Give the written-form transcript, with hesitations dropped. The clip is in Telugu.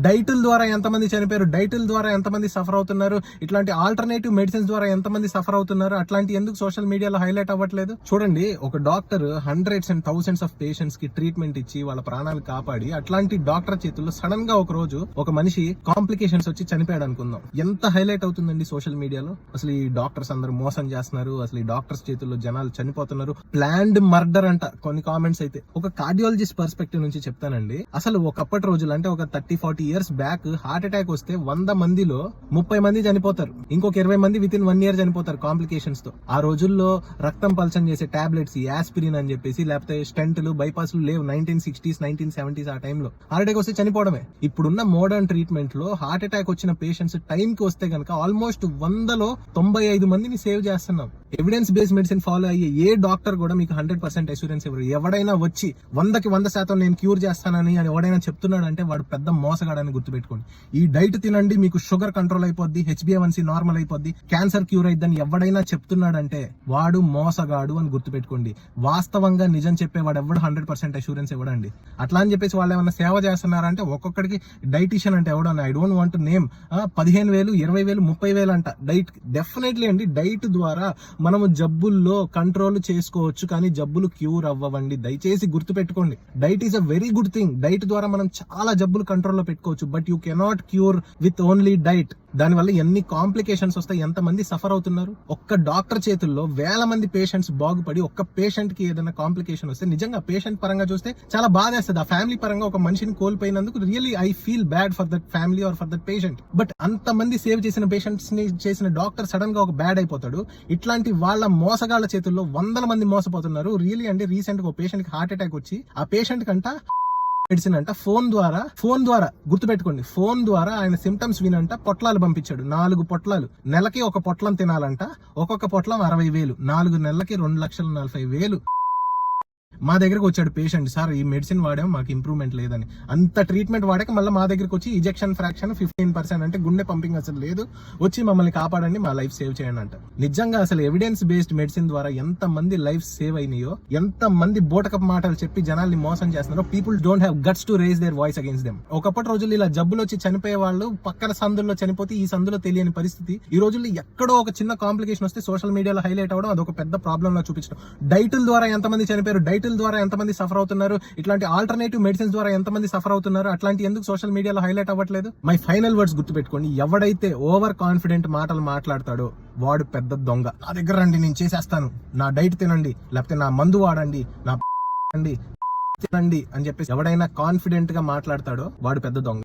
డైటుల ద్వారా ఎంతమంది చనిపోయారు, డైటుల ద్వారా ఎంతమంది సఫర్ అవుతున్నారు, ఇట్లాంటి ఆల్టర్నేటివ్ మెడిసిన్స్ ద్వారా ఎంతమంది సఫర్ అవుతున్నారు, అట్లాంటి ఎందుకు సోషల్ మీడియాలో హైలైట్ అవ్వట్లేదు? చూడండి, ఒక doctor hundreds and thousands of patients కి ట్రీట్మెంట్ ఇచ్చి వాళ్ళ ప్రాణాలు కాపాడి అట్లాంటి డాక్టర్ చేతుల్లో సడన్ గా ఒక రోజు ఒక మనిషి కాంప్లికేషన్స్ వచ్చి చనిపోయాడు అనుకుందాం. ఎంత హైలైట్ అవుతుందండి సోషల్ మీడియాలో. అసలు ఈ డాక్టర్స్ అందరూ మోసం చేస్తున్నారు, అసలు ఈ డాక్టర్స్ చేతుల్లో జనాలు చనిపోతున్నారు, ప్లాన్డ్ మర్డర్ అంట కొన్ని కామెంట్స్ అయితే. ఒక కార్డియాలజిస్ట్ పర్స్పెక్టివ్ నుంచి చెప్తానండి, అసలు ఒకప్పటి రోజులు అంటే ఒక 30-40 ఇయర్స్ బ్యాక్ హార్ట్ అటాక్ వస్తే 100 మందిలో 30 మంది చనిపోతారు, ఇంకొక 20 మంది విత్ ఇన్ 1 year చనిపోతారు కాంప్లికేషన్స్ తో. ఆ రోజుల్లో రక్తం పల్చం చేసే టాబ్లెట్స్, యాస్పిరిన్ అని చెప్పేసి, లేకపోతే స్టెంట్లు, బైపాస్లు లేవు. 1960s 1970s ఆ టైంలో హార్ట్ అటాక్ వస్తే చనిపోవడమే. ఇప్పుడున్న మోడర్న్ ట్రీట్మెంట్ లో హార్ట్ అటాక్ వచ్చిన పేషెంట్స్ టైం కి వస్తే గనక ఆల్మోస్ట్ 100లో 95 మందిని సేవ్ చేస్తున్నాం. ఎవిడెన్స్ బేస్డ్ మెడిసిన్ ఫాలో అయ్యే ఏ డాక్టర్ కూడా మీకు 100% అష్యూరెన్స్ ఇవ్వరు. ఎవడైనా వచ్చి 100కి 100% నేను క్యూర్ చేస్తానని అని ఎవడైనా చెప్తున్నాడు అంటే వాడు పెద్ద మోసగాడని గుర్తుపెట్టుకోండి. ఈ డైట్ తినండి మీకు షుగర్ కంట్రోల్ అయిపోద్ది, HbA1c నార్మల్ అయిపోద్ది, క్యాన్సర్ క్యూర్ అయిద్దని ఎవడైనా చెప్తున్నాడంటే వాడు మోసగాడు అని గుర్తుపెట్టుకోండి. వాస్తవంగా నిజం చెప్పేవాడు ఎవడు 100% అష్యూరెన్స్ ఇవ్వడండి. అట్లా అని చెప్పేసి వాళ్ళు ఏమైనా సేవ చేస్తున్నారంటే ఒక్కొక్కడికి డైటీషియన్ అంటే ఎవడన్నా, ఐ డోంట్ వాంట్ నేమ్, 15,000 20,000 30,000 అంట డైట్. డెఫినెట్లీ అండి, డైట్ ద్వారా మనము జబ్బుల్లో కంట్రోల్ చేసుకోవచ్చు, కానీ జబ్బులు క్యూర్ అవ్వవండి. దయచేసి గుర్తుపెట్టుకోండి, diet is a very good thing. Diet ద్వారా మనం చాలా జబ్బులు కంట్రోల్లో పెట్టుకోవచ్చు, but you cannot cure with only diet. దానివల్ల ఎన్ని కాంప్లికేషన్స్ వస్తాయి, ఎంతమంది సఫర్ అవుతున్నారు. ఒక్క డాక్టర్ చేతుల్లో వేల మంది పేషెంట్స్ బాగుపడి ఒక్క పేషెంట్ కి ఏదైనా కాంప్లికేషన్ వస్తే నిజంగా పేషెంట్ పరంగా చూస్తే చాలా బాధేస్తుంది. ఆ ఫ్యామిలీ పరంగా ఒక మనిషిని కోల్పోయినందుకు really I feel bad for that family or for that patient. But అంతమంది సేవ్ చేసిన పేషెంట్స్ ని చేసిన డాక్టర్ సడన్ గా ఒక బ్యాడ్ అయిపోతాడు. ఇట్లాంటి వాళ్ళ మోసగాళ్ల చేతుల్లో 100 మంది మోసపోతున్నారు. రియల్లీ అండి, రీసెంట్ గా ఒక పేషెంట్ కి హార్ట్ అటాక్ వచ్చి ఆ పేషెంట్ కంట మెడిసిన్ అంట ఫోన్ ద్వారా గుర్తుపెట్టుకోండి, ఫోన్ ద్వారా ఆయన సిమ్టమ్స్ వినంట పొట్లాలు పంపించాడు. 4 పొట్లాలు, నెలకి ఒక పొట్లం తినాలంట, ఒక్కొక్క పొట్లం 60,000, 4 నెలలకి 2,40,000. మా దగ్గరకు వచ్చాడు పేషెంట్, సార్ ఈ మెడిసిన్ వాడాం మాకు ఇంప్రూవ్మెంట్ లేదని. అంత ట్రీట్మెంట్ వాడాక మళ్ళీ మా దగ్గరకు వచ్చి ఇజెక్షన్ ఫ్రాక్షన్ 15% అంటే గుండె పంపింగ్ అసలు లేదు, వచ్చి మమ్మల్ని కాపాడండి, మా లైఫ్ సేవ్ చేయండి అంట. నిజంగా అసలు ఎవిడెన్స్ బేస్డ్ మెడిసిన్ ద్వారా ఎంత మంది లైఫ్ సేవ్ అయినాయో, ఎంత మంది బోటకప్ మాటలు చెప్పి జనాల్ని మోసం చేస్తున్నారో. People don't have guts to raise their voice against them. ఒకప్పటి రోజుల్లో ఇలా జబ్బులు వచ్చి చనిపోయే వాళ్ళు పక్కన సందుల్లో చనిపోతే ఈ సందులో తెలియని పరిస్థితి. ఈ రోజుల్లో ఎక్కడో ఒక చిన్న కాంప్లికేషన్ వస్తే సోషల్ మీడియాలో హైలైట్ అవడం అదొక పెద్ద ప్రాబ్లం లా చూపించడం. డైటుల ద్వారా ఎంతమంది చనిపోయారు, డైటుల ద్వారా ఎంతమంది సఫర్ అవుతున్నారు, ఇట్లాంటి ఆల్టర్నేటివ్ మెడిసిన్స్ ద్వారా ఎంతమంది సఫర్ అవుతున్నారు, అట్లాంటి ఎందుకు సోషల్ మీడియాలో హైలైట్ అవ్వట్లేదు? మై ఫైనల్ వర్డ్స్ గుర్తుపెట్టుకోండి, ఎవడైతే ఓవర్ కాన్ఫిడెంట్ మాటలు మాట్లాడతాడో వాడు పెద్ద దొంగ. నా దగ్గర రండి నేను చేసేస్తాను, నా డైట్ తినండి, లేకపోతే నా మందు వాడండి, నా తినండి అని చెప్పేసి ఎవడైనా కాన్ఫిడెంట్ గా మాట్లాడతాడో వాడు పెద్ద దొంగ.